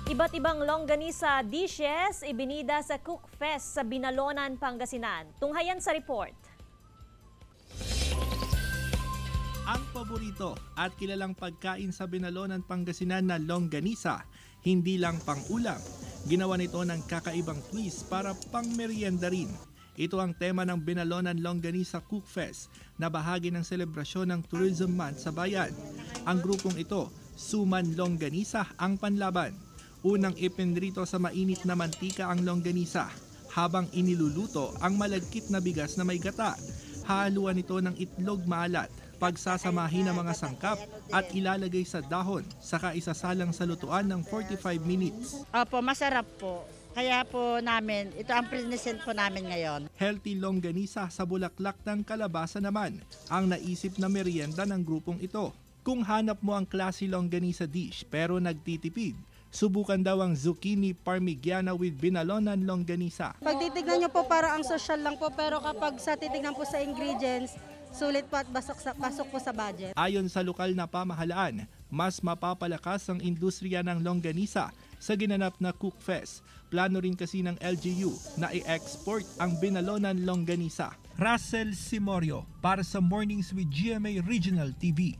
Iba't ibang longganisa dishes ibinida sa Cook Fest sa Binalonan, Pangasinan. Tunghayan sa report. Ang paborito at kilalang pagkain sa Binalonan, Pangasinan na longganisa, hindi lang pang-ulam. Ginawa nito ng kakaibang twist para pang-merienda rin. Ito ang tema ng Binalonan Longganisa Cook Fest na bahagi ng selebrasyon ng Tourism Month sa bayan. Ang grupong ito, Suman Longganisa ang panlaban. Unang ipinrito sa mainit na mantika ang longganisa habang iniluluto ang malagkit na bigas na may gata. Haluan ito ng itlog maalat, pagsasamahin ng mga sangkap at ilalagay sa dahon saka isasalang sa lutuan ng 45 minutes. Opo, masarap po. Kaya po namin, ito ang present po namin ngayon. Healthy longganisa sa bulaklak ng kalabasa naman ang naisip na merienda ng grupong ito. Kung hanap mo ang classy longganisa dish pero nagtitipid, subukan daw ang zucchini parmigiana with Binalonan longganisa. Pag titignan nyo po para ang social lang po, pero kapag sa titignan po sa ingredients, sulit po at pasok po sa budget. Ayon sa lokal na pamahalaan, mas mapapalakas ang industriya ng longganisa sa ginanap na Cook Fest. Plano rin kasi ng LGU na i-export ang Binalonan longganisa. Russell Simorio para sa Mornings with GMA Regional TV.